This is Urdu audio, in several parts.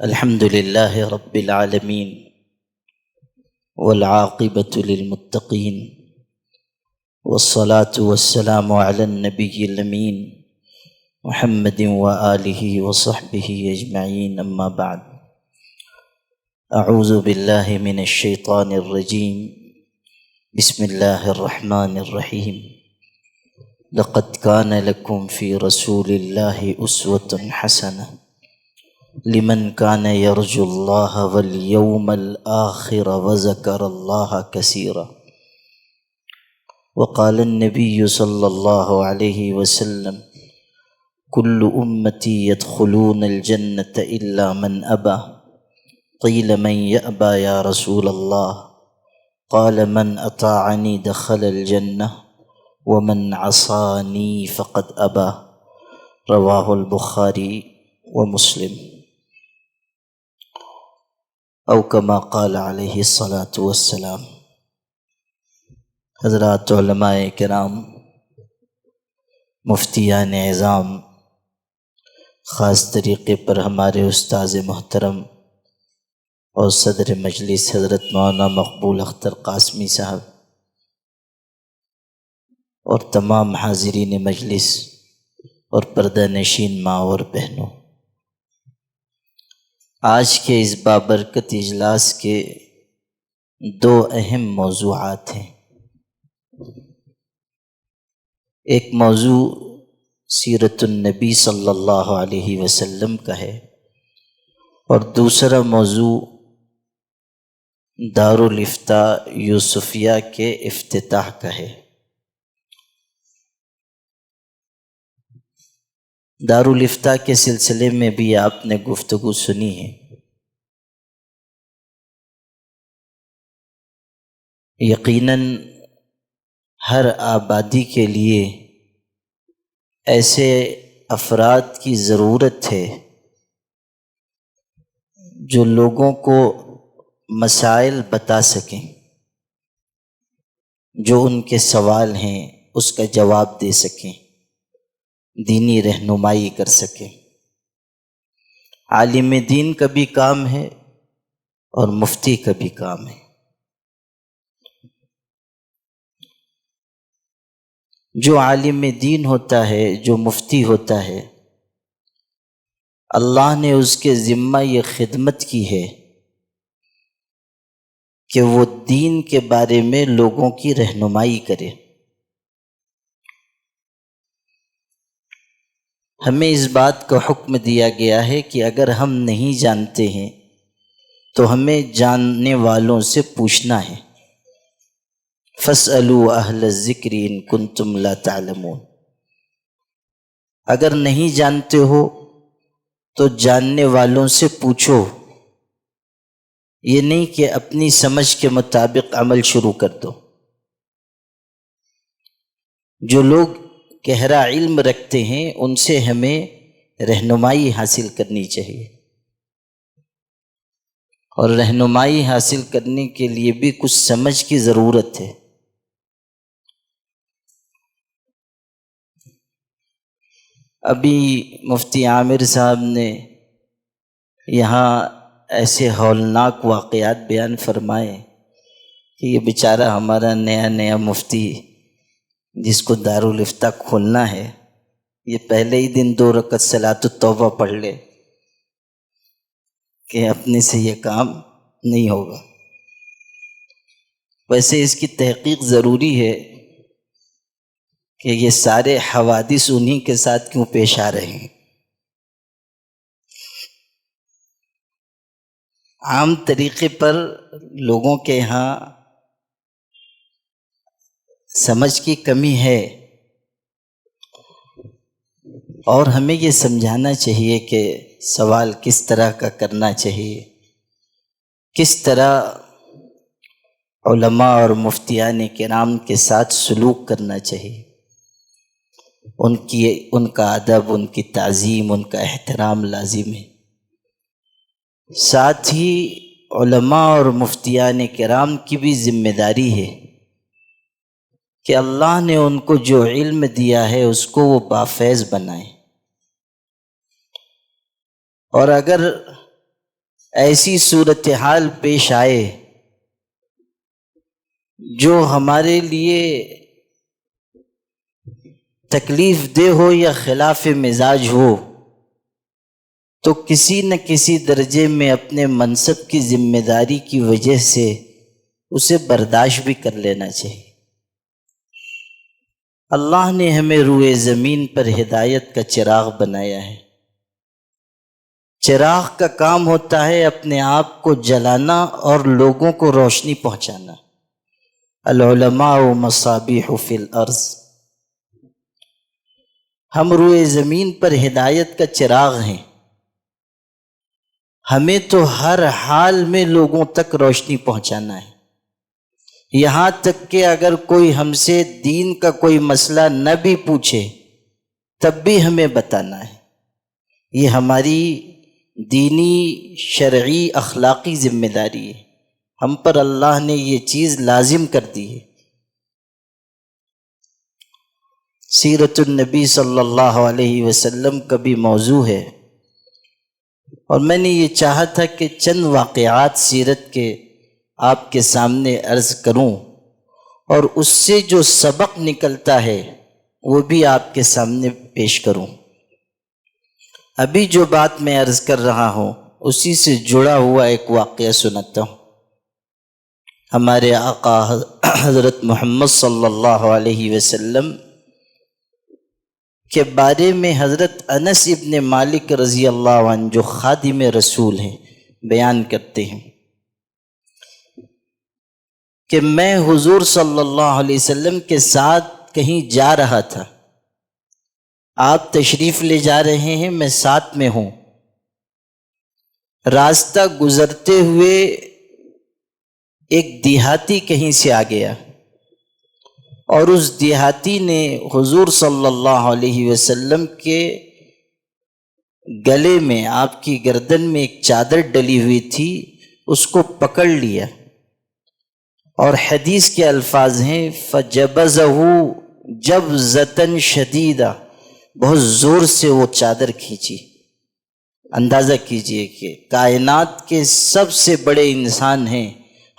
الحمد لله رب العالمين والعاقبة للمتقين والصلاة والسلام على النبي الأمين محمد وآله وصحبه أجمعين، أما بعد. أعوذ بالله من الشيطان الرجيم. بسم الله الرحمن الرحيم. لقد كان لكم في رسول الله أسوة حسنة لمن كان يرجو الله واليوم الآخر وذكر الله كثيرا. وقال النبي صلى الله عليه وسلم: كل أمتي يدخلون الجنة إلا من أبى. قيل: من يأبى يا رسول الله؟ قال: من أطاعني دخل الجنة ومن عصاني فقد أبى. رواه البخاري ومسلم، او کما قال علیہ الصلاۃ والسلام. حضرات علماء کرام، مفتیان اعظام، خاص طریقے پر ہمارے استاذ محترم اور صدر مجلس حضرت مولانا مقبول اختر قاسمی صاحب، اور تمام حاضرین مجلس اور پردہ نشین ماں اور بہنوں، آج کے اس بابرکت اجلاس کے دو اہم موضوعات ہیں. ایک موضوع سیرت النبی صلی اللہ علیہ وسلم کا ہے، اور دوسرا موضوع دارالافتاء یوسفیہ کے افتتاح کا ہے. دارالافتاء کے سلسلے میں بھی آپ نے گفتگو سنی ہے. یقیناً ہر آبادی کے لیے ایسے افراد کی ضرورت ہے جو لوگوں کو مسائل بتا سکیں، جو ان کے سوال ہیں اس کا جواب دے سکیں، دینی رہنمائی کر سکیں. عالم دین کا بھی کام ہے اور مفتی کا بھی کام ہے. جو عالم دین ہوتا ہے، جو مفتی ہوتا ہے، اللہ نے اس کے ذمہ یہ خدمت کی ہے کہ وہ دین کے بارے میں لوگوں کی رہنمائی کرے. ہمیں اس بات کا حکم دیا گیا ہے کہ اگر ہم نہیں جانتے ہیں تو ہمیں جاننے والوں سے پوچھنا ہے. فَاسْأَلُوا أَهْلَ الذِّكْرِ إِن كُنتُمْ لَا تَعْلَمُونَ. اگر نہیں جانتے ہو تو جاننے والوں سے پوچھو. یہ نہیں کہ اپنی سمجھ کے مطابق عمل شروع کر دو. جو لوگ گہرا علم رکھتے ہیں ان سے ہمیں رہنمائی حاصل کرنی چاہیے، اور رہنمائی حاصل کرنے کے لیے بھی کچھ سمجھ کی ضرورت ہے. ابھی مفتی عامر صاحب نے یہاں ایسے ہولناک واقعات بیان فرمائے کہ یہ بیچارہ ہمارا نیا مفتی جس کو دارالافتاء کھولنا ہے، یہ پہلے ہی دن 2 رکعت صلاۃ التوبہ پڑھ لے کہ اپنے سے یہ کام نہیں ہوگا. ویسے اس کی تحقیق ضروری ہے کہ یہ سارے حوادث انہی کے ساتھ کیوں پیش آ رہے ہیں. عام طریقے پر لوگوں کے ہاں سمجھ کی کمی ہے، اور ہمیں یہ سمجھانا چاہیے کہ سوال کس طرح کا کرنا چاہیے، کس طرح علماء اور مفتیان کرام کے ساتھ سلوک کرنا چاہیے. ان کا ادب، ان کی تعظیم، ان کا احترام لازم ہے. ساتھ ہی علماء اور مفتیان کرام کی بھی ذمہ داری ہے کہ اللہ نے ان کو جو علم دیا ہے اس کو وہ بافیض بنائیں. اور اگر ایسی صورتحال پیش آئے جو ہمارے لیے تکلیف دہ ہو یا خلاف مزاج ہو، تو کسی نہ کسی درجے میں اپنے منصب کی ذمہ داری کی وجہ سے اسے برداشت بھی کر لینا چاہیے۔ اللہ نے ہمیں روئے زمین پر ہدایت کا چراغ بنایا ہے۔ چراغ کا کام ہوتا ہے اپنے آپ کو جلانا اور لوگوں کو روشنی پہنچانا۔ العلماء مصابیح فی الارض، ہم روئے زمین پر ہدایت کا چراغ ہیں۔ ہمیں تو ہر حال میں لوگوں تک روشنی پہنچانا ہے، یہاں تک کہ اگر کوئی ہم سے دین کا کوئی مسئلہ نہ بھی پوچھے تب بھی ہمیں بتانا ہے۔ یہ ہماری دینی، شرعی، اخلاقی ذمہ داری ہے، ہم پر اللہ نے یہ چیز لازم کر دی ہے۔ سیرت النبی صلی اللہ علیہ وسلم کا بھی موضوع ہے، اور میں نے یہ چاہا تھا کہ چند واقعات سیرت کے آپ کے سامنے عرض کروں، اور اس سے جو سبق نکلتا ہے وہ بھی آپ کے سامنے پیش کروں۔ ابھی جو بات میں عرض کر رہا ہوں اسی سے جڑا ہوا ایک واقعہ سناتا ہوں۔ ہمارے آقا حضرت محمد صلی اللہ علیہ وسلم کے بارے میں حضرت انس ابن مالک رضی اللہ عنہ جو خادم رسول ہیں بیان کرتے ہیں کہ میں حضور صلی اللہ علیہ وسلم کے ساتھ کہیں جا رہا تھا، آپ تشریف لے جا رہے ہیں، میں ساتھ میں ہوں۔ راستہ گزرتے ہوئے ایک دیہاتی کہیں سے آ گیا، اور اس دیہاتی نے حضور صلی اللہ علیہ وسلم کے گلے میں، آپ کی گردن میں ایک چادر ڈلی ہوئی تھی، اس کو پکڑ لیا، اور حدیث کے الفاظ ہیں فَجَبَزَهُ جَبْزَةً شَدِيدًا، بہت زور سے وہ چادر کھینچی۔ اندازہ کیجئے کہ کائنات کے سب سے بڑے انسان ہیں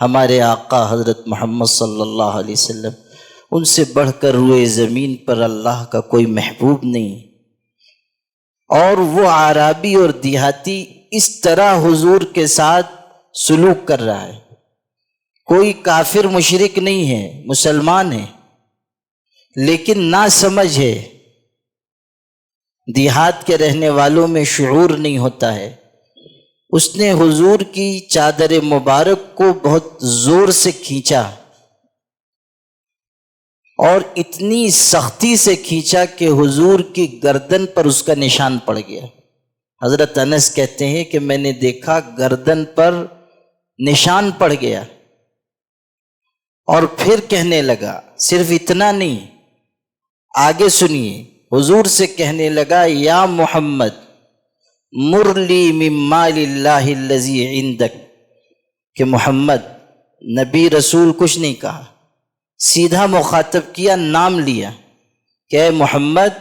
ہمارے آقا حضرت محمد صلی اللہ علیہ وسلم، ان سے بڑھ کر روئے زمین پر اللہ کا کوئی محبوب نہیں، اور وہ اعرابی اور دیہاتی اس طرح حضور کے ساتھ سلوک کر رہا ہے۔ کوئی کافر مشرک نہیں ہے، مسلمان ہے، لیکن نا سمجھ ہے، دیہات کے رہنے والوں میں شعور نہیں ہوتا ہے۔ اس نے حضور کی چادر مبارک کو بہت زور سے کھینچا، اور اتنی سختی سے کھینچا کہ حضور کی گردن پر اس کا نشان پڑ گیا۔ حضرت انس کہتے ہیں کہ میں نے دیکھا گردن پر نشان پڑ گیا، اور پھر کہنے لگا، صرف اتنا نہیں، آگے سنیے، حضور سے کہنے لگا یا محمد مر لی من مال اللہ الذی عندک، کہ محمد، نبی رسول کچھ نہیں کہا، سیدھا مخاطب کیا، نام لیا کہ اے محمد،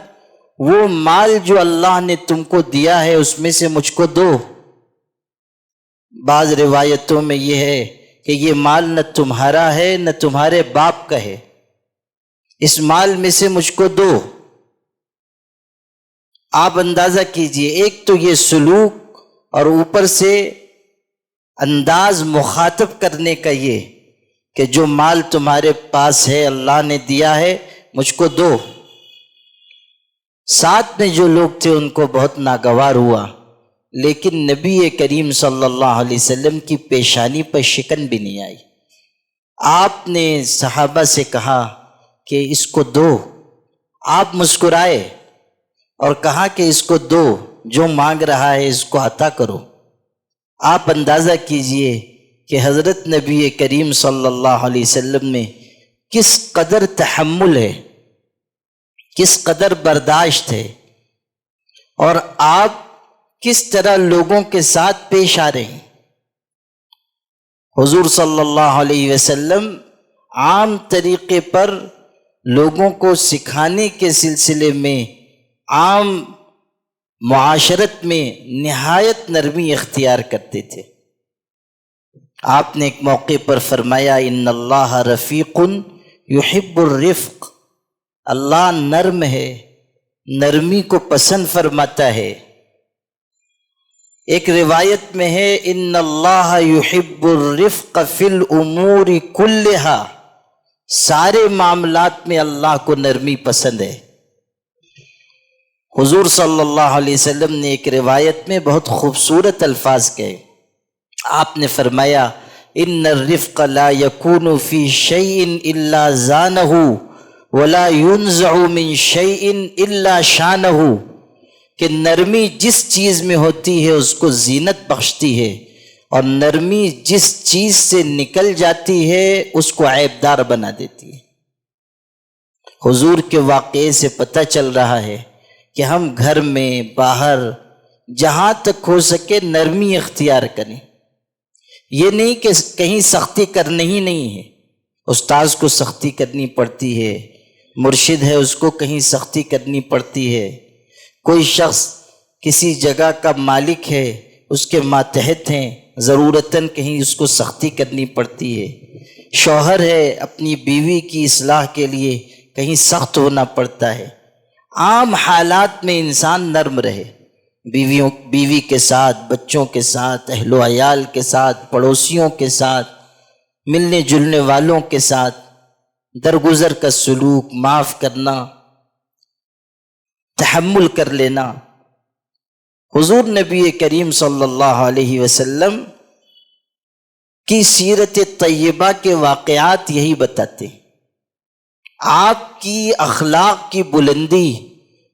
وہ مال جو اللہ نے تم کو دیا ہے اس میں سے مجھ کو دو۔ بعض روایتوں میں یہ ہے کہ یہ مال نہ تمہارا ہے نہ تمہارے باپ کا ہے، اس مال میں سے مجھ کو دو۔ آپ اندازہ کیجئے، ایک تو یہ سلوک، اور اوپر سے انداز مخاطب کرنے کا یہ کہ جو مال تمہارے پاس ہے اللہ نے دیا ہے مجھ کو دو۔ ساتھ میں جو لوگ تھے ان کو بہت ناگوار ہوا، لیکن نبی کریم صلی اللہ علیہ وسلم کی پیشانی پر شکن بھی نہیں آئی۔ آپ نے صحابہ سے کہا کہ اس کو دو، آپ مسکرائے اور کہا کہ اس کو دو، جو مانگ رہا ہے اس کو عطا کرو۔ آپ اندازہ کیجئے کہ حضرت نبی کریم صلی اللہ علیہ وسلم میں کس قدر تحمل ہے، کس قدر برداشت ہے، اور آپ کس طرح لوگوں کے ساتھ پیش آ رہے ہیں۔ حضور صلی اللہ علیہ وسلم عام طریقے پر لوگوں کو سکھانے کے سلسلے میں، عام معاشرت میں نہایت نرمی اختیار کرتے تھے۔ آپ نے ایک موقع پر فرمایا ان اللہ رفیق یحب الرفق، اللہ نرم ہے، نرمی کو پسند فرماتا ہے۔ ایک روایت میں ہے ان اللہ یحب الرفق فی الامور کلہا، سارے معاملات میں اللہ کو نرمی پسند ہے۔ حضور صلی اللہ علیہ وسلم نے ایک روایت میں بہت خوبصورت الفاظ کہے، آپ نے فرمایا ان الرفق لا یکون فی شیء الا زانہ ولا ينزع من شیء الا شانہ، کہ نرمی جس چیز میں ہوتی ہے اس کو زینت بخشتی ہے، اور نرمی جس چیز سے نکل جاتی ہے اس کو عیبدار بنا دیتی ہے۔ حضور کے واقعے سے پتہ چل رہا ہے کہ ہم گھر میں باہر جہاں تک ہو سکے نرمی اختیار کریں۔ یہ نہیں کہ کہیں سختی کرنی ہی نہیں ہے، استاذ کو سختی کرنی پڑتی ہے، مرشد ہے اس کو کہیں سختی کرنی پڑتی ہے، کوئی شخص کسی جگہ کا مالک ہے اس کے ماتحت ہیں، ضرورتاً کہیں اس کو سختی کرنی پڑتی ہے، شوہر ہے اپنی بیوی کی اصلاح کے لیے کہیں سخت ہونا پڑتا ہے۔ عام حالات میں انسان نرم رہے، بیوی کے ساتھ، بچوں کے ساتھ، اہل و عیال کے ساتھ، پڑوسیوں کے ساتھ، ملنے جلنے والوں کے ساتھ، درگزر کا سلوک، معاف کرنا، تحمل کر لینا۔ حضور نبی کریم صلی اللہ علیہ وسلم کی سیرت طیبہ کے واقعات یہی بتاتے ہیں۔ آپ کی اخلاق کی بلندی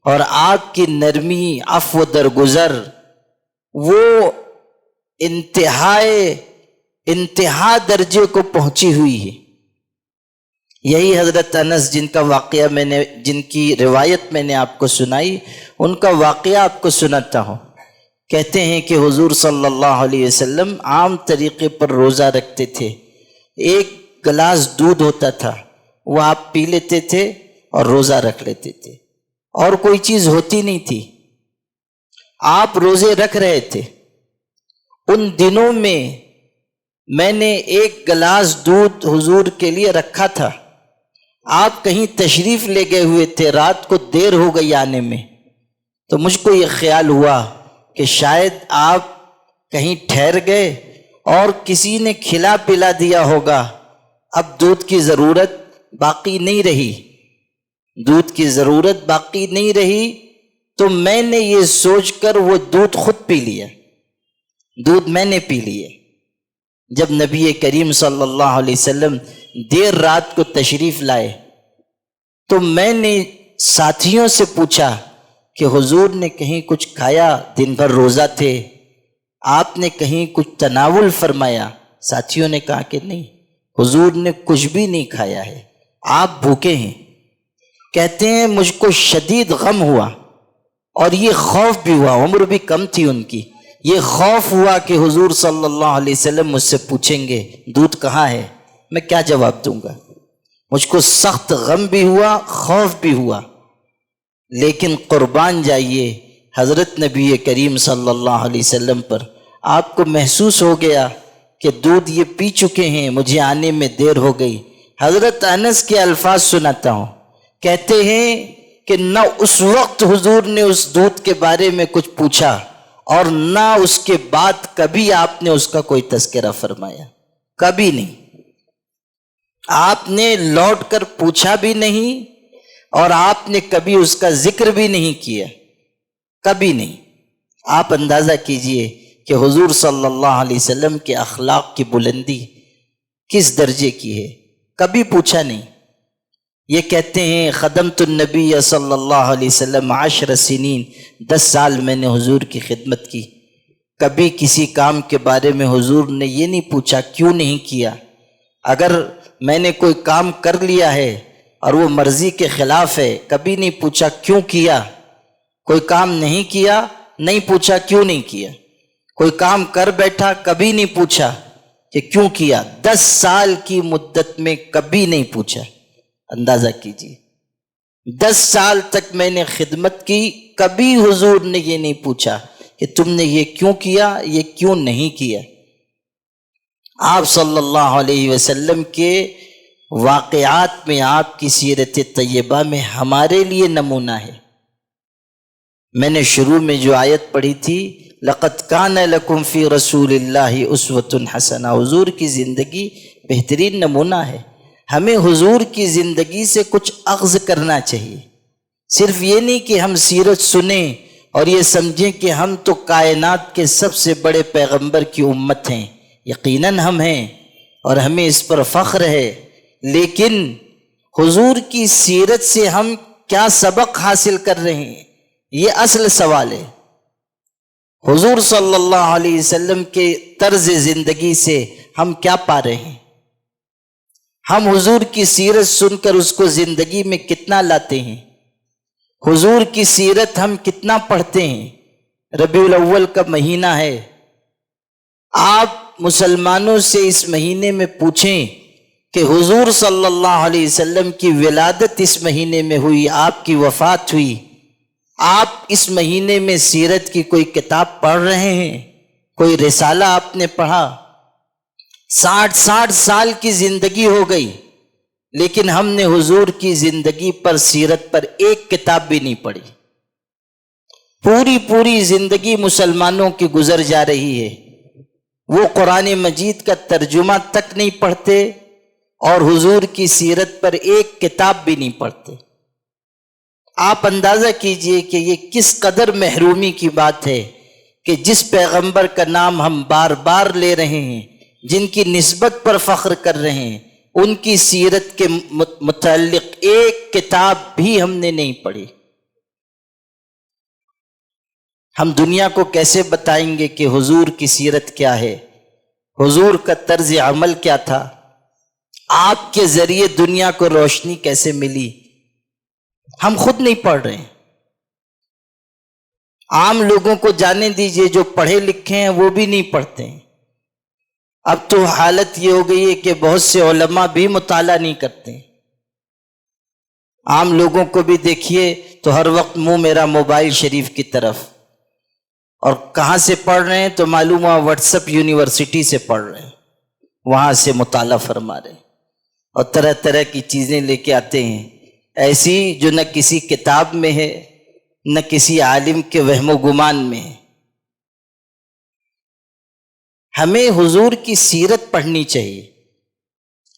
اور آپ کی نرمی، عفو درگزر، وہ انتہا درجے کو پہنچی ہوئی ہے۔ یہی حضرت انس جن کی روایت میں نے آپ کو سنائی، ان کا واقعہ آپ کو سناتا ہوں۔ کہتے ہیں کہ حضور صلی اللہ علیہ وسلم عام طریقے پر روزہ رکھتے تھے، ایک گلاس دودھ ہوتا تھا وہ آپ پی لیتے تھے اور روزہ رکھ لیتے تھے، اور کوئی چیز ہوتی نہیں تھی، آپ روزے رکھ رہے تھے۔ ان دنوں میں نے ایک گلاس دودھ حضور کے لیے رکھا تھا، آپ کہیں تشریف لے گئے ہوئے تھے، رات کو دیر ہو گئی آنے میں، تو مجھ کو یہ خیال ہوا کہ شاید آپ کہیں ٹھہر گئے اور کسی نے کھلا پلا دیا ہوگا، اب دودھ کی ضرورت باقی نہیں رہی، تو میں نے یہ سوچ کر وہ دودھ خود پی لیا، دودھ میں نے پی لیا۔ جب نبی کریم صلی اللہ علیہ وسلم دیر رات کو تشریف لائے تو میں نے ساتھیوں سے پوچھا کہ حضور نے کہیں کچھ کھایا؟ دن بھر روزہ تھے، آپ نے کہیں کچھ تناول فرمایا؟ ساتھیوں نے کہا کہ نہیں، حضور نے کچھ بھی نہیں کھایا ہے، آپ بھوکے ہیں۔ کہتے ہیں مجھ کو شدید غم ہوا، اور یہ خوف بھی ہوا، عمر بھی کم تھی ان کی، یہ خوف ہوا کہ حضور صلی اللہ علیہ وسلم مجھ سے پوچھیں گے دودھ کہاں ہے، میں کیا جواب دوں گا؟ مجھ کو سخت غم بھی ہوا، خوف بھی ہوا۔ لیکن قربان جائیے حضرت نبی کریم صلی اللہ علیہ وسلم پر، آپ کو محسوس ہو گیا کہ دودھ یہ پی چکے ہیں، مجھے آنے میں دیر ہو گئی۔ حضرت انس کے الفاظ سناتا ہوں، کہتے ہیں کہ نہ اس وقت حضور نے اس دودھ کے بارے میں کچھ پوچھا، اور نہ اس کے بعد کبھی آپ نے اس کا کوئی تذکرہ فرمایا، کبھی نہیں۔ آپ نے لوٹ کر پوچھا بھی نہیں، اور آپ نے کبھی اس کا ذکر بھی نہیں کیا، کبھی نہیں۔ آپ اندازہ کیجئے کہ حضور صلی اللہ علیہ وسلم کے اخلاق کی بلندی کس درجے کی ہے، کبھی پوچھا نہیں۔ یہ کہتے ہیں خدمت النبی صلی اللہ علیہ وسلم 10 سنین، 10 سال میں نے حضور کی خدمت کی، کبھی کسی کام کے بارے میں حضور نے یہ نہیں پوچھا کیوں نہیں کیا۔ اگر میں نے کوئی کام کر لیا ہے اور وہ مرضی کے خلاف ہے، کبھی نہیں پوچھا کیوں کیا۔ کوئی کام نہیں کیا، نہیں پوچھا کیوں نہیں کیا۔ کوئی کام کر بیٹھا، کبھی نہیں پوچھا کہ کیوں کیا۔ 10 سال کی مدت میں کبھی نہیں پوچھا، اندازہ کیجیے۔ 10 سال تک میں نے خدمت کی، کبھی حضور نے یہ نہیں پوچھا کہ تم نے یہ کیوں کیا، یہ کیوں نہیں کیا۔ آپ صلی اللہ علیہ وسلم کے واقعات میں، آپ کی سیرت طیبہ میں ہمارے لیے نمونہ ہے۔ میں نے شروع میں جو آیت پڑھی تھی، لَقَدْ كَانَ لَكُمْ فِي رَسُولِ اللَّهِ أُسْوَةٌ حَسَنَةٌ، حضور کی زندگی بہترین نمونہ ہے۔ ہمیں حضور کی زندگی سے کچھ اخذ کرنا چاہیے، صرف یہ نہیں کہ ہم سیرت سنیں اور یہ سمجھیں کہ ہم تو کائنات کے سب سے بڑے پیغمبر کی امت ہیں۔ یقیناً ہم ہیں اور ہمیں اس پر فخر ہے، لیکن حضور کی سیرت سے ہم کیا سبق حاصل کر رہے ہیں، یہ اصل سوال ہے۔ حضور صلی اللہ علیہ وسلم کے طرز زندگی سے ہم کیا پا رہے ہیں؟ ہم حضور کی سیرت سن کر اس کو زندگی میں کتنا لاتے ہیں؟ حضور کی سیرت ہم کتنا پڑھتے ہیں؟ ربیع الاول کا مہینہ ہے، آپ مسلمانوں سے اس مہینے میں پوچھیں کہ حضور صلی اللہ علیہ وسلم کی ولادت اس مہینے میں ہوئی، آپ کی وفات ہوئی، آپ اس مہینے میں سیرت کی کوئی کتاب پڑھ رہے ہیں؟ کوئی رسالہ آپ نے پڑھا؟ 60 سال کی زندگی ہو گئی، لیکن ہم نے حضور کی زندگی پر، سیرت پر ایک کتاب بھی نہیں پڑھی۔ پوری زندگی مسلمانوں کی گزر جا رہی ہے، وہ قرآن مجید کا ترجمہ تک نہیں پڑھتے اور حضور کی سیرت پر ایک کتاب بھی نہیں پڑھتے۔ آپ اندازہ کیجئے کہ یہ کس قدر محرومی کی بات ہے کہ جس پیغمبر کا نام ہم بار بار لے رہے ہیں، جن کی نسبت پر فخر کر رہے ہیں، ان کی سیرت کے متعلق ایک کتاب بھی ہم نے نہیں پڑھی۔ ہم دنیا کو کیسے بتائیں گے کہ حضور کی سیرت کیا ہے، حضور کا طرز عمل کیا تھا، آپ کے ذریعے دنیا کو روشنی کیسے ملی؟ ہم خود نہیں پڑھ رہے ہیں۔ عام لوگوں کو جانے دیجئے، جو پڑھے لکھے ہیں وہ بھی نہیں پڑھتے ہیں۔ اب تو حالت یہ ہو گئی ہے کہ بہت سے علماء بھی مطالعہ نہیں کرتے ہیں۔ عام لوگوں کو بھی دیکھیے تو ہر وقت منہ میرا موبائل شریف کی طرف، اور کہاں سے پڑھ رہے ہیں تو معلوم ہوا واٹس ایپ یونیورسٹی سے پڑھ رہے ہیں، وہاں سے مطالعہ فرما رہے ہیں اور طرح طرح کی چیزیں لے کے آتے ہیں، ایسی جو نہ کسی کتاب میں ہے نہ کسی عالم کے وہم و گمان میں ہے۔ ہمیں حضور کی سیرت پڑھنی چاہیے،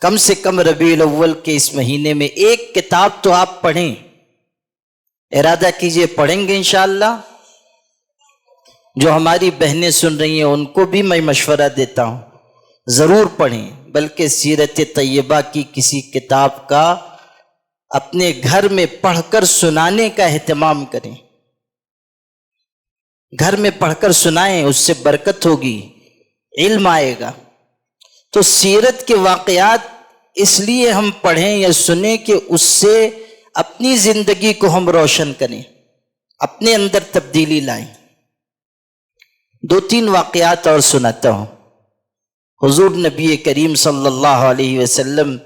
کم سے کم ربیع الاول کے اس مہینے میں ایک کتاب تو آپ پڑھیں، ارادہ کیجئے پڑھیں گے انشاءاللہ۔ جو ہماری بہنیں سن رہی ہیں ان کو بھی میں مشورہ دیتا ہوں، ضرور پڑھیں، بلکہ سیرت طیبہ کی کسی کتاب کا اپنے گھر میں پڑھ کر سنانے کا اہتمام کریں، گھر میں پڑھ کر سنائیں، اس سے برکت ہوگی، علم آئے گا۔ تو سیرت کے واقعات اس لیے ہم پڑھیں یا سنیں کہ اس سے اپنی زندگی کو ہم روشن کریں، اپنے اندر تبدیلی لائیں۔ 2-3 واقعات اور سناتا ہوں۔ حضور نبی کریم صلی اللہ علیہ وسلم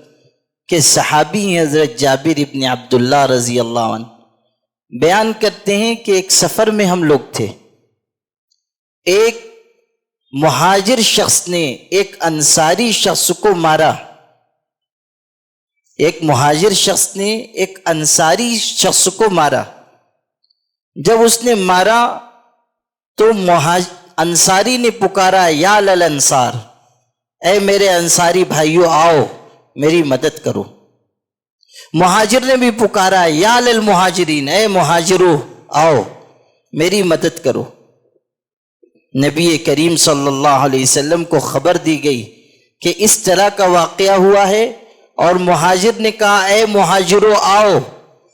کے صحابی ہیں حضرت جابر ابن عبداللہ رضی اللہ عنہ، بیان کرتے ہیں کہ ایک سفر میں ہم لوگ تھے، ایک مہاجر شخص نے ایک انصاری شخص کو مارا، ایک مہاجر شخص نے ایک انصاری شخص کو مارا۔ جب اس نے مارا تو انصاری نے پکارا، یا للانصار، اے میرے انصاری بھائیو آؤ میری مدد کرو۔ مہاجر نے بھی پکارا، یا للمہاجرین، اے مہاجرو آؤ میری مدد کرو۔ نبی کریم صلی اللہ علیہ وسلم کو خبر دی گئی کہ اس طرح کا واقعہ ہوا ہے، اور مہاجر نے کہا، اے مہاجرو آؤ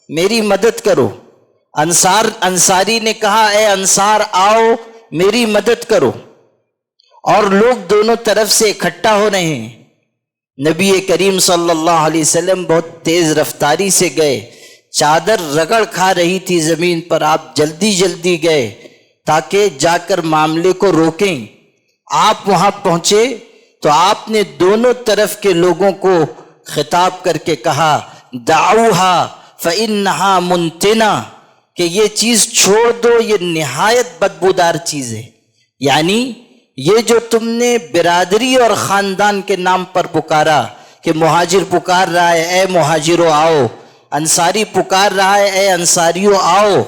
میری مدد کرو۔ انصاری نے کہا، اے انصار آؤ میری مدد کرو، اور لوگ دونوں طرف سے اکٹھا ہو رہے ہیں۔ نبی کریم صلی اللہ علیہ وسلم بہت تیز رفتاری سے گئے، چادر رگڑ کھا رہی تھی زمین پر، آپ جلدی گئے تاکہ جا کر معاملے کو روکیں۔ آپ وہاں پہنچے تو آپ نے دونوں طرف کے لوگوں کو خطاب کر کے کہا، دعوہا فإنہا منتنہ، کہ یہ چیز چھوڑ دو، یہ نہایت بدبودار چیز ہے، یعنی یہ جو تم نے برادری اور خاندان کے نام پر پکارا کہ مہاجر پکار رہا ہے اے مہاجروں آؤ، انصاری پکار رہا ہے اے انصاریوں آؤ،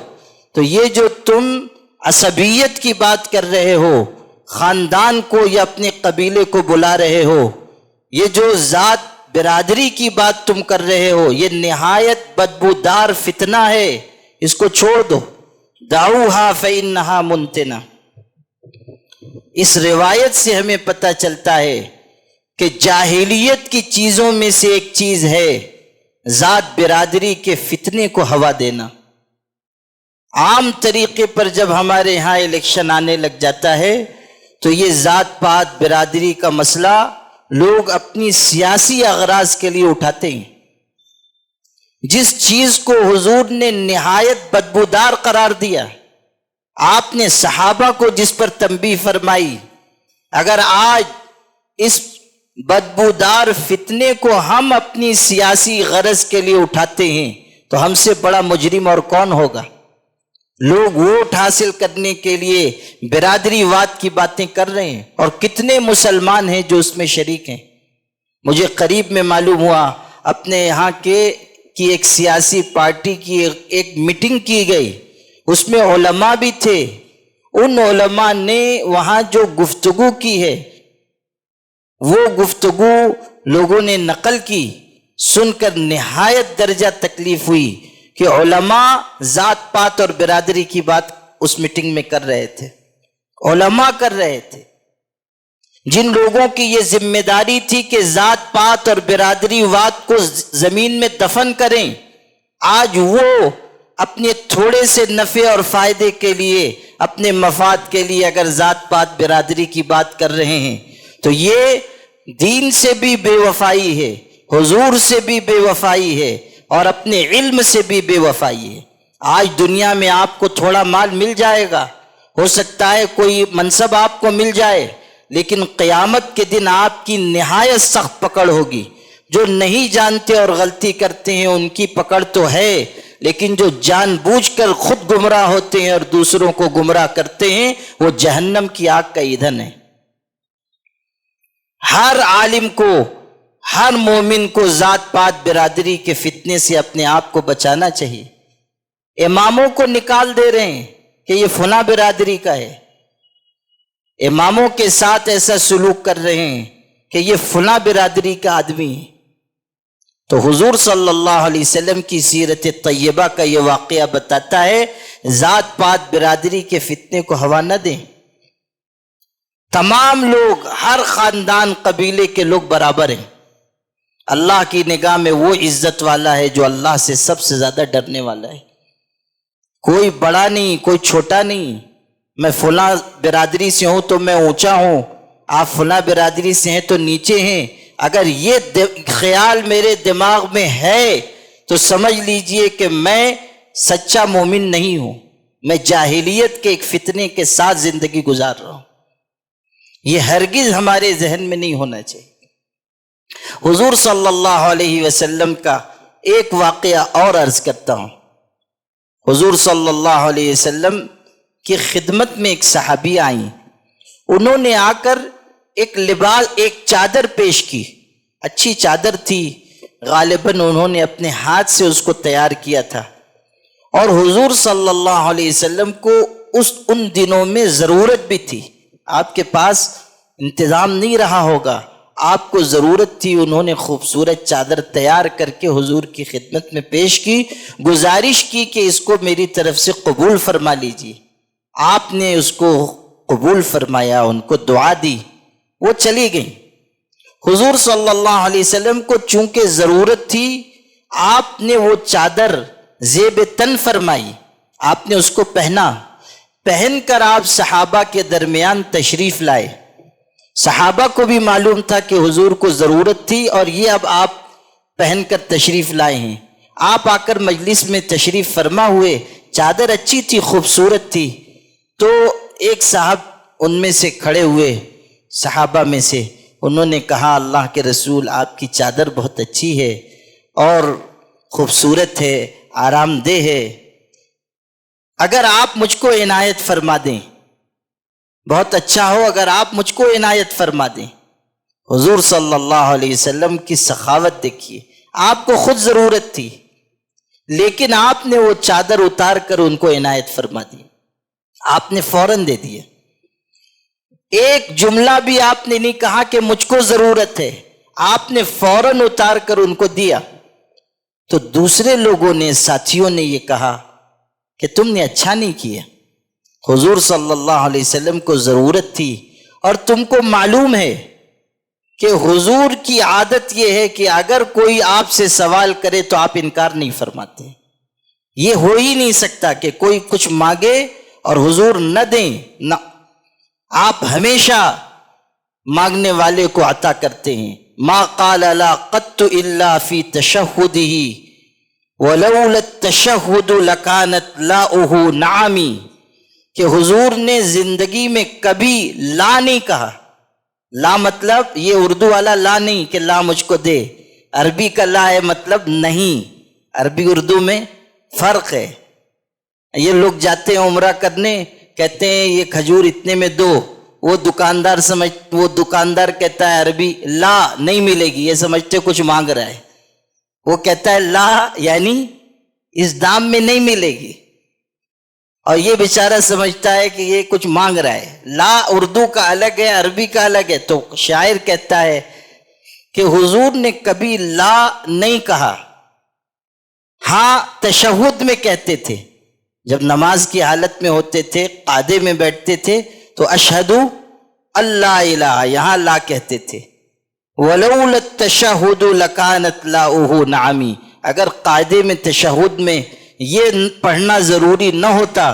تو یہ جو تم عصبیت کی بات کر رہے ہو، خاندان کو یا اپنے قبیلے کو بلا رہے ہو، یہ جو ذات برادری کی بات تم کر رہے ہو، یہ نہایت بدبودار فتنہ ہے، اس کو چھوڑ دو۔ دعوہا فإنہا منتنہ۔ اس روایت سے ہمیں پتہ چلتا ہے کہ جاہلیت کی چیزوں میں سے ایک چیز ہے ذات برادری کے فتنے کو ہوا دینا۔ عام طریقے پر جب ہمارے ہاں الیکشن آنے لگ جاتا ہے تو یہ ذات پات برادری کا مسئلہ لوگ اپنی سیاسی اغراض کے لیے اٹھاتے ہیں۔ جس چیز کو حضور نے نہایت بدبودار قرار دیا، آپ نے صحابہ کو جس پر تنبیہ فرمائی، اگر آج اس بدبودار فتنے کو ہم اپنی سیاسی غرض کے لیے اٹھاتے ہیں تو ہم سے بڑا مجرم اور کون ہوگا؟ لوگ ووٹ حاصل کرنے کے لیے برادری واد کی باتیں کر رہے ہیں، اور کتنے مسلمان ہیں جو اس میں شریک ہیں۔ مجھے قریب میں معلوم ہوا اپنے یہاں کی ایک سیاسی پارٹی کی ایک میٹنگ کی گئی، اس میں علماء بھی تھے۔ ان علماء نے وہاں جو گفتگو کی ہے وہ گفتگو لوگوں نے نقل کی، سن کر نہایت درجہ تکلیف ہوئی کہ علماء ذات پات اور برادری کی بات اس میٹنگ میں کر رہے تھے، علماء کر رہے تھے، جن لوگوں کی یہ ذمہ داری تھی کہ ذات پات اور برادری واد کو زمین میں دفن کریں، آج وہ اپنے تھوڑے سے نفع اور فائدے کے لیے، اپنے مفاد کے لیے اگر ذات پات برادری کی بات کر رہے ہیں تو یہ دین سے بھی بے وفائی ہے، حضور سے بھی بے وفائی ہے، اور اپنے علم سے بھی بے وفائی ہے۔ آج دنیا میں آپ کو تھوڑا مال مل جائے گا، ہو سکتا ہے کوئی منصب آپ کو مل جائے، لیکن قیامت کے دن آپ کی نہایت سخت پکڑ ہوگی۔ جو نہیں جانتے اور غلطی کرتے ہیں ان کی پکڑ تو ہے، لیکن جو جان بوجھ کر خود گمراہ ہوتے ہیں اور دوسروں کو گمراہ کرتے ہیں وہ جہنم کی آگ کا ایندھن ہے۔ ہر عالم کو، ہر مومن کو ذات پات برادری کے فتنے سے اپنے آپ کو بچانا چاہیے۔ اماموں کو نکال دے رہے ہیں کہ یہ فلاں برادری کا ہے، اماموں کے ساتھ ایسا سلوک کر رہے ہیں کہ یہ فلاں برادری کا آدمی ہے۔ تو حضور صلی اللہ علیہ وسلم کی سیرت طیبہ کا یہ واقعہ بتاتا ہے ذات پات برادری کے فتنے کو ہوا نہ دیں۔ تمام لوگ، ہر خاندان قبیلے کے لوگ برابر ہیں۔ اللہ کی نگاہ میں وہ عزت والا ہے جو اللہ سے سب سے زیادہ ڈرنے والا ہے۔ کوئی بڑا نہیں، کوئی چھوٹا نہیں۔ میں فلاں برادری سے ہوں تو میں اونچا ہوں، آپ فلاں برادری سے ہیں تو نیچے ہیں۔ اگر یہ خیال میرے دماغ میں ہے تو سمجھ لیجئے کہ میں سچا مومن نہیں ہوں، میں جاہلیت کے ایک فتنے کے ساتھ زندگی گزار رہا ہوں۔ یہ ہرگز ہمارے ذہن میں نہیں ہونا چاہیے۔ حضور صلی اللہ علیہ وسلم کا ایک واقعہ اور عرض کرتا ہوں۔ حضور صلی اللہ علیہ وسلم کی خدمت میں ایک صحابی آئیں، انہوں نے آ کر ایک لباس، ایک چادر پیش کی، اچھی چادر تھی، غالباً انہوں نے اپنے ہاتھ سے اس کو تیار کیا تھا، اور حضور صلی اللہ علیہ وسلم کو ان دنوں میں ضرورت بھی تھی، آپ کے پاس انتظام نہیں رہا ہوگا، آپ کو ضرورت تھی، انہوں نے خوبصورت چادر تیار کر کے حضور کی خدمت میں پیش کی، گزارش کی کہ اس کو میری طرف سے قبول فرما لیجیے۔ آپ نے اس کو قبول فرمایا، ان کو دعا دی، وہ چلی گئیں۔ حضور صلی اللہ علیہ وسلم کو چونکہ ضرورت تھی، آپ نے وہ چادر زیب تن فرمائی، آپ نے اس کو پہن کر آپ صحابہ کے درمیان تشریف لائے۔ صحابہ کو بھی معلوم تھا کہ حضور کو ضرورت تھی اور یہ اب آپ پہن کر تشریف لائے ہیں۔ آپ آ کر مجلس میں تشریف فرما ہوئے، چادر اچھی تھی، خوبصورت تھی، تو ایک صاحب ان میں سے کھڑے ہوئے، صحابہ میں سے، انہوں نے کہا اللہ کے رسول آپ کی چادر بہت اچھی ہے اور خوبصورت ہے، آرام دہ ہے، اگر آپ مجھ کو عنایت فرما دیں بہت اچھا ہو اگر آپ مجھ کو عنایت فرما دیں۔ حضور صلی اللہ علیہ وسلم کی سخاوت دیکھیے، آپ کو خود ضرورت تھی لیکن آپ نے وہ چادر اتار کر ان کو عنایت فرما دی، آپ نے فوراً دے دیا۔ ایک جملہ بھی آپ نے نہیں کہا کہ مجھ کو ضرورت ہے، آپ نے فوراً اتار کر ان کو دیا۔ تو دوسرے لوگوں نے، ساتھیوں نے یہ کہا کہ تم نے اچھا نہیں کیا، حضور صلی اللہ علیہ وسلم کو ضرورت تھی اور تم کو معلوم ہے کہ حضور کی عادت یہ ہے کہ اگر کوئی آپ سے سوال کرے تو آپ انکار نہیں فرماتے۔ یہ ہو ہی نہیں سکتا کہ کوئی کچھ مانگے اور حضور نہ دیں، نہ، آپ ہمیشہ مانگنے والے کو عطا کرتے ہیں۔ ما قال لا قط الا فی تشہدہ ولولا التشہد لکانت لاؤہ نعمی، کہ حضور نے زندگی میں کبھی لا نہیں کہا۔ لا مطلب یہ اردو والا لا نہیں کہ لا مجھ کو دے، عربی کا لا ہے مطلب نہیں، عربی اردو میں فرق ہے۔ یہ لوگ جاتے ہیں عمرہ کرنے، کہتے ہیں یہ کھجور اتنے میں دو، وہ دکاندار کہتا ہے عربی لا نہیں ملے گی، یہ سمجھتے کچھ مانگ رہا ہے، وہ کہتا ہے لا یعنی اس دام میں نہیں ملے گی، اور یہ بیچارہ سمجھتا ہے کہ یہ کچھ مانگ رہا ہے۔ لا اردو کا الگ ہے، عربی کا الگ ہے۔ تو شاعر کہتا ہے کہ حضور نے کبھی لا نہیں کہا، ہاں تشہد میں کہتے تھے، جب نماز کی حالت میں ہوتے تھے، قعدے میں بیٹھتے تھے تو اشہد اللہ الہ، یہاں لا کہتے تھے۔ ولولا التشہد لکانت لاؤہ نعمی، اگر قاعدے میں تشہد میں یہ پڑھنا ضروری نہ ہوتا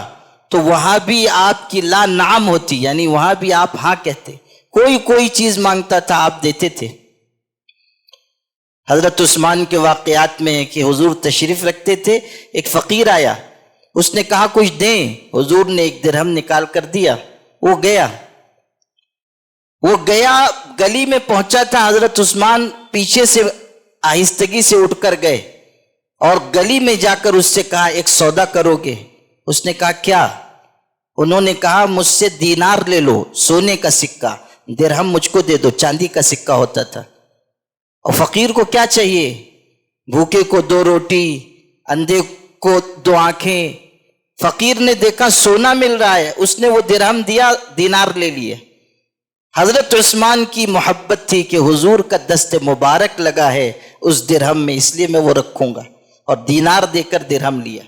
تو وہاں بھی آپ کی لا نعم ہوتی، یعنی وہاں بھی آپ ہاں کہتے، کوئی چیز مانگتا تھا آپ دیتے تھے۔ حضرت عثمان کے واقعات میں ہے کہ حضور تشریف رکھتے تھے، ایک فقیر آیا، اس نے کہا کچھ دیں، حضور نے 1 درہم نکال کر دیا، وہ گیا گلی میں پہنچا تھا، حضرت عثمان پیچھے سے آہستگی سے اٹھ کر گئے اور گلی میں جا کر اس سے کہا ایک سودا کرو گے؟ اس نے کہا کیا؟ انہوں نے کہا مجھ سے دینار لے لو، سونے کا سکہ، درہم مجھ کو دے دو، چاندی کا سکہ ہوتا تھا۔ اور فقیر کو کیا چاہیے؟ بھوکے کو 2 روٹی، اندھے کو 2 آنکھیں۔ فقیر نے دیکھا سونا مل رہا ہے، اس نے وہ درہم دیا، دینار لے لیے۔ حضرت عثمان کی محبت تھی کہ حضور کا دست مبارک لگا ہے اس درہم میں، اس لیے میں وہ رکھوں گا، اور دینار دے کر درہم لیا،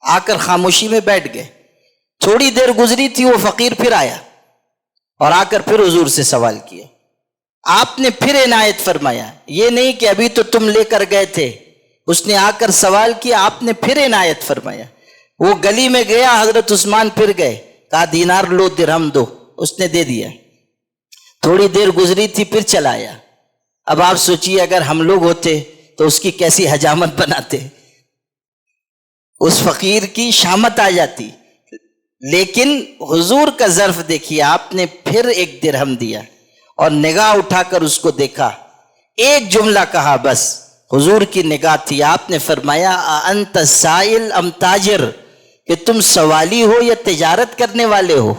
آ کر خاموشی میں بیٹھ گئے۔ تھوڑی دیر گزری تھی، وہ فقیر پھر آیا اور آ کر پھر حضور سے سوال کیا، آپ نے پھر عنایت فرمایا، یہ نہیں کہ ابھی تو تم لے کر گئے تھے، اس نے آ کر سوال کیا، آپ نے پھر عنایت فرمایا۔ وہ گلی میں گیا، حضرت عثمان پھر گئے، کہا دینار لو، درہم دو، اس نے دے دیا۔ تھوڑی دیر گزری تھی، پھر چلا آیا۔ اب آپ سوچئے اگر ہم لوگ ہوتے تو اس کی کیسی حجامت بناتے، اس فقیر کی شامت آ جاتی۔ لیکن حضور کا ظرف دیکھیے، آپ نے پھر 1 درہم دیا اور نگاہ اٹھا کر اس کو دیکھا، ایک جملہ کہا بس، حضور کی نگاہ تھی، آپ نے فرمایا انت سائل ام تاجر، کہ تم سوالی ہو یا تجارت کرنے والے ہو؟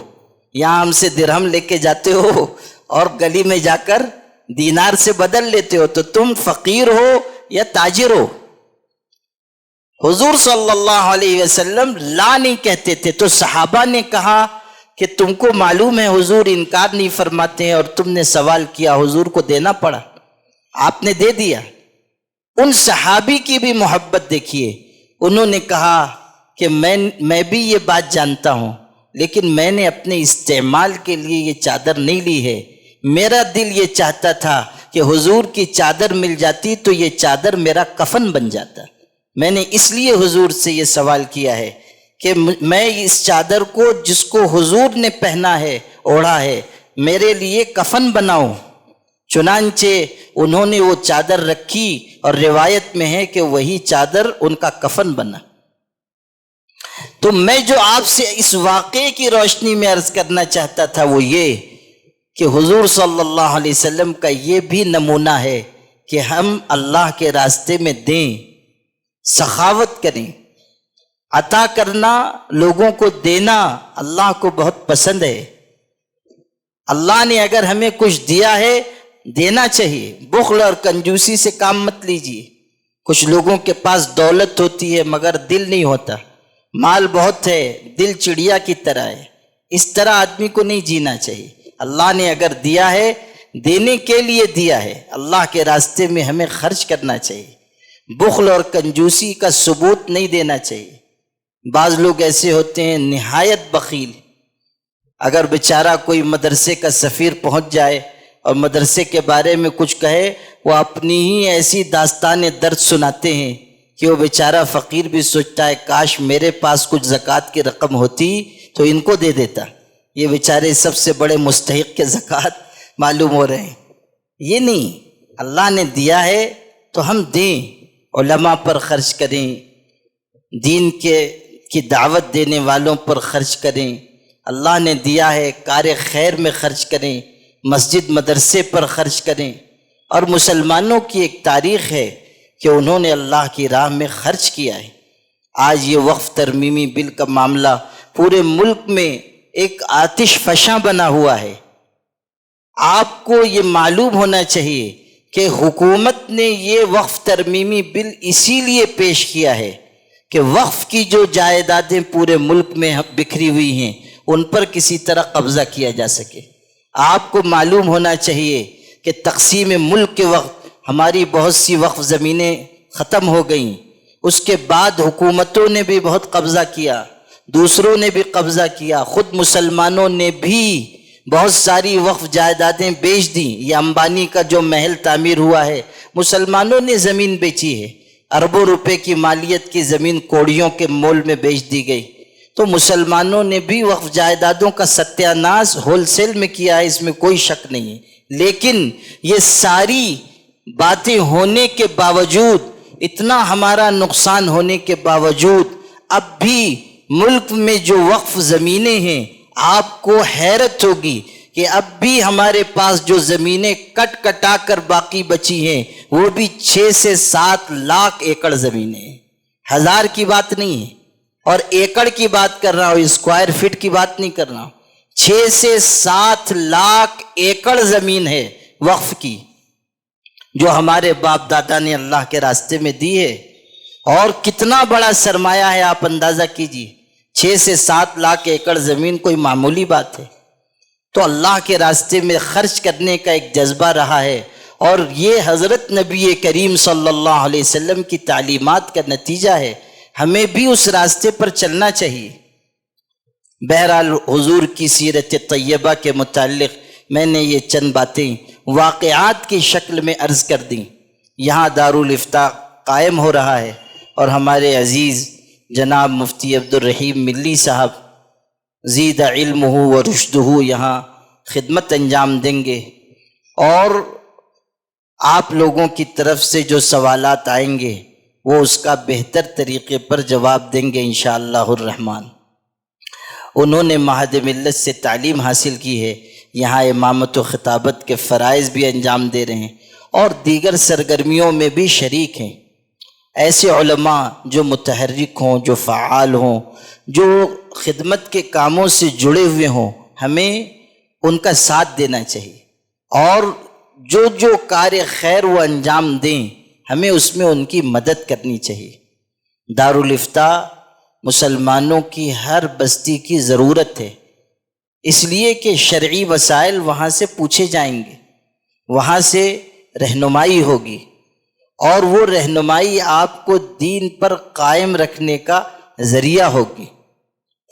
یہاں ہم سے درہم لے کے جاتے ہو اور گلی میں جا کر دینار سے بدل لیتے ہو، تو تم فقیر ہو یا تاجر ہو؟ حضور صلی اللہ علیہ وسلم لا نہیں کہتے تھے۔ تو صحابہ نے کہا کہ تم کو معلوم ہے حضور انکار نہیں فرماتے ہیں، اور تم نے سوال کیا، حضور کو دینا پڑا، آپ نے دے دیا۔ ان صحابی کی بھی محبت دیکھیے، انہوں نے کہا کہ میں بھی یہ بات جانتا ہوں، لیکن میں نے اپنے استعمال کے لیے یہ چادر نہیں لی ہے، میرا دل یہ چاہتا تھا کہ حضور کی چادر مل جاتی تو یہ چادر میرا کفن بن جاتا، میں نے اس لیے حضور سے یہ سوال کیا ہے کہ میں اس چادر کو جس کو حضور نے پہنا ہے، اوڑھا ہے، میرے لیے کفن بناؤں۔ چنانچہ انہوں نے وہ چادر رکھی اور روایت میں ہے کہ وہی چادر ان کا کفن بنا۔ تو میں جو آپ سے اس واقعے کی روشنی میں عرض کرنا چاہتا تھا وہ یہ کہ حضور صلی اللہ علیہ وسلم کا یہ بھی نمونہ ہے کہ ہم اللہ کے راستے میں دیں، سخاوت کریں۔ عطا کرنا، لوگوں کو دینا اللہ کو بہت پسند ہے۔ اللہ نے اگر ہمیں کچھ دیا ہے دینا چاہیے، بخل اور کنجوسی سے کام مت لیجیے۔ کچھ لوگوں کے پاس دولت ہوتی ہے مگر دل نہیں ہوتا، مال بہت ہے دل چڑیا کی طرح ہے، اس طرح آدمی کو نہیں جینا چاہیے۔ اللہ نے اگر دیا ہے دینے کے لیے دیا ہے، اللہ کے راستے میں ہمیں خرچ کرنا چاہیے، بخل اور کنجوسی کا ثبوت نہیں دینا چاہیے۔ بعض لوگ ایسے ہوتے ہیں نہایت بخیل، اگر بیچارہ کوئی مدرسے کا سفیر پہنچ جائے اور مدرسے کے بارے میں کچھ کہے، وہ اپنی ہی ایسی داستان درد سناتے ہیں کہ وہ بیچارہ فقیر بھی سوچتا ہے کاش میرے پاس کچھ زکوٰۃ کی رقم ہوتی تو ان کو دے دیتا، یہ بیچارے سب سے بڑے مستحق کے زکوٰۃ معلوم ہو رہے ہیں۔ یہ نہیں، اللہ نے دیا ہے تو ہم دیں، علماء پر خرچ کریں، دین کی دعوت دینے والوں پر خرچ کریں، اللہ نے دیا ہے کار خیر میں خرچ کریں، مسجد مدرسے پر خرچ کریں۔ اور مسلمانوں کی ایک تاریخ ہے کہ انہوں نے اللہ کی راہ میں خرچ کیا ہے۔ آج یہ وقف ترمیمی بل کا معاملہ پورے ملک میں ایک آتش فشاں بنا ہوا ہے۔ آپ کو یہ معلوم ہونا چاہیے کہ حکومت نے یہ وقف ترمیمی بل اسی لیے پیش کیا ہے کہ وقف کی جو جائیدادیں پورے ملک میں بکھری ہوئی ہیں ان پر کسی طرح قبضہ کیا جا سکے۔ آپ کو معلوم ہونا چاہیے کہ تقسیم ملک کے وقت ہماری بہت سی وقف زمینیں ختم ہو گئیں، اس کے بعد حکومتوں نے بھی بہت قبضہ کیا، دوسروں نے بھی قبضہ کیا، خود مسلمانوں نے بھی بہت ساری وقف جائیدادیں بیچ دیں۔ یہ امبانی کا جو محل تعمیر ہوا ہے مسلمانوں نے زمین بیچی ہے، اربوں روپے کی مالیت کی زمین کوڑیوں کے مول میں بیچ دی گئی۔ تو مسلمانوں نے بھی وقف جائیدادوں کا ستیہ ناش ہول سیل میں کیا ہے، اس میں کوئی شک نہیں ہے۔ لیکن یہ ساری باتیں ہونے کے باوجود، اتنا ہمارا نقصان ہونے کے باوجود، اب بھی ملک میں جو وقف زمینیں ہیں آپ کو حیرت ہوگی کہ اب بھی ہمارے پاس جو زمینیں کٹ کٹا کر باقی بچی ہیں وہ بھی 6 سے 7 لاکھ ایکڑ زمینیں ہیں۔ ہزار کی بات نہیں ہے، اور ایکڑ کی بات کر رہا ہوں، اسکوائر فٹ کی بات نہیں کر رہا ہوں۔ 6 سے 7 لاکھ ایکڑ زمین ہے وقف کی جو ہمارے باپ دادا نے اللہ کے راستے میں دی ہے، اور کتنا بڑا سرمایہ ہے آپ اندازہ کیجیے۔ 6 سے 7 لاکھ ایکڑ زمین کوئی معمولی بات ہے؟ تو اللہ کے راستے میں خرچ کرنے کا ایک جذبہ رہا ہے، اور یہ حضرت نبی کریم صلی اللہ علیہ وسلم کی تعلیمات کا نتیجہ ہے۔ ہمیں بھی اس راستے پر چلنا چاہیے۔ بہرحال حضور کی سیرت طیبہ کے متعلق میں نے یہ چند باتیں واقعات کی شکل میں عرض کر دیں۔ یہاں دارالافتاء قائم ہو رہا ہے، اور ہمارے عزیز جناب مفتی عبدالرحیم ملی صاحب زید علمہ و رشدہ یہاں خدمت انجام دیں گے، اور آپ لوگوں کی طرف سے جو سوالات آئیں گے وہ اس کا بہتر طریقے پر جواب دیں گے انشاءاللہ الرحمن۔ انہوں نے معہد ملت سے تعلیم حاصل کی ہے، یہاں امامت و خطابت کے فرائض بھی انجام دے رہے ہیں، اور دیگر سرگرمیوں میں بھی شریک ہیں۔ ایسے علماء جو متحرک ہوں، جو فعال ہوں، جو خدمت کے کاموں سے جڑے ہوئے ہوں، ہمیں ان کا ساتھ دینا چاہیے، اور جو کار خیر وہ انجام دیں ہمیں اس میں ان کی مدد کرنی چاہیے۔ دارالافتاء مسلمانوں کی ہر بستی کی ضرورت ہے، اس لیے کہ شرعی وسائل وہاں سے پوچھے جائیں گے، وہاں سے رہنمائی ہوگی، اور وہ رہنمائی آپ کو دین پر قائم رکھنے کا ذریعہ ہوگی۔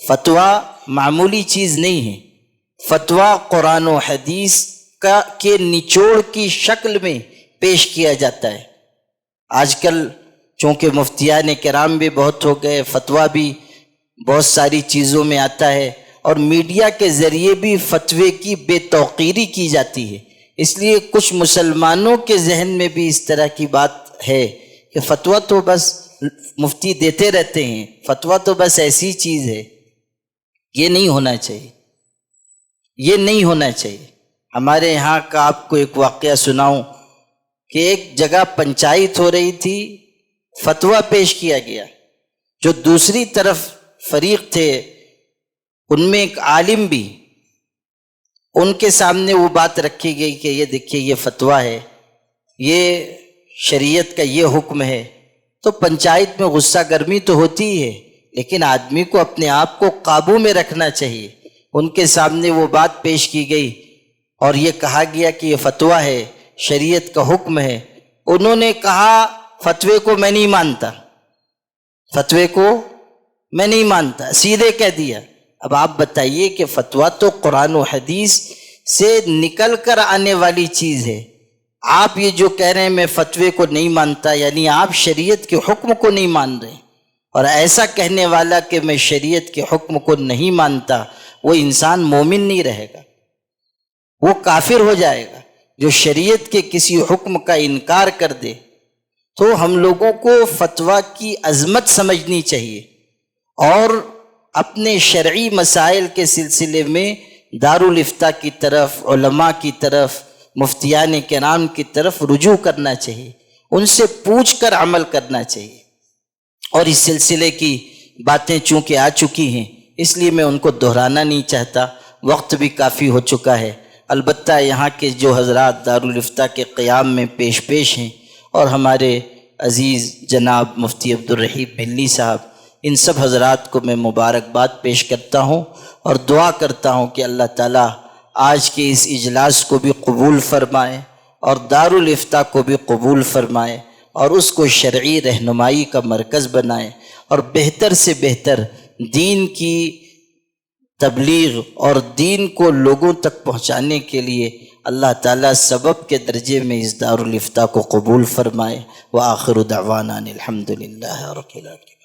فتویٰ معمولی چیز نہیں ہے، فتویٰ قرآن و حدیث کے نچوڑ کی شکل میں پیش کیا جاتا ہے۔ آج کل چونکہ مفتیان کرام بھی بہت ہو گئے، فتویٰ بھی بہت ساری چیزوں میں آتا ہے، اور میڈیا کے ذریعے بھی فتوے کی بے توقیری کی جاتی ہے، اس لیے کچھ مسلمانوں کے ذہن میں بھی اس طرح کی بات ہے کہ فتویٰ تو بس مفتی دیتے رہتے ہیں، فتویٰ تو بس ایسی چیز ہے۔ یہ نہیں ہونا چاہیے، یہ نہیں ہونا چاہیے۔ ہمارے یہاں کا آپ کو ایک واقعہ سناؤں کہ ایک جگہ پنچایت ہو رہی تھی، فتویٰ پیش کیا گیا، جو دوسری طرف فریق تھے ان میں ایک عالم بھی، ان کے سامنے وہ بات رکھی گئی کہ یہ دیکھیے یہ فتویٰ ہے، یہ شریعت کا یہ حکم ہے، تو پنچایت میں غصہ گرمی تو ہوتی ہی ہے، لیکن آدمی کو اپنے آپ کو قابو میں رکھنا چاہیے۔ ان کے سامنے وہ بات پیش کی گئی اور یہ کہا گیا کہ یہ فتویٰ ہے، شریعت کا حکم ہے۔ انہوں نے کہا فتوے کو میں نہیں مانتا، فتوے کو میں نہیں مانتا، سیدھے کہہ دیا۔ اب آپ بتائیے کہ فتویٰ تو قرآن و حدیث سے نکل کر آنے والی چیز ہے، آپ یہ جو کہہ رہے ہیں میں فتوے کو نہیں مانتا، یعنی آپ شریعت کے حکم کو نہیں مان رہے، اور ایسا کہنے والا کہ میں شریعت کے حکم کو نہیں مانتا، وہ انسان مومن نہیں رہے گا، وہ کافر ہو جائے گا۔ جو شریعت کے کسی حکم کا انکار کر دے، تو ہم لوگوں کو فتویٰ کی عظمت سمجھنی چاہیے، اور اپنے شرعی مسائل کے سلسلے میں دارالافتاء کی طرف، علماء کی طرف، مفتیان کرام کی طرف رجوع کرنا چاہیے، ان سے پوچھ کر عمل کرنا چاہیے۔ اور اس سلسلے کی باتیں چونکہ آ چکی ہیں، اس لیے میں ان کو دہرانا نہیں چاہتا، وقت بھی کافی ہو چکا ہے۔ البتہ یہاں کے جو حضرات دارالافتاء کے قیام میں پیش ہیں، اور ہمارے عزیز جناب مفتی عبدالرحیم بھلی صاحب، ان سب حضرات کو میں مبارکباد پیش کرتا ہوں اور دعا کرتا ہوں کہ اللہ تعالیٰ آج کے اس اجلاس کو بھی قبول فرمائے اور دارالافتاء کو بھی قبول فرمائے، اور اس کو شرعی رہنمائی کا مرکز بنائے، اور بہتر سے بہتر دین کی تبلیغ اور دین کو لوگوں تک پہنچانے کے لیے اللہ تعالیٰ سبب کے درجے میں اس دارالافتاء کو قبول فرمائے۔ وآخر دعوانا الحمد للہ رب العالمین۔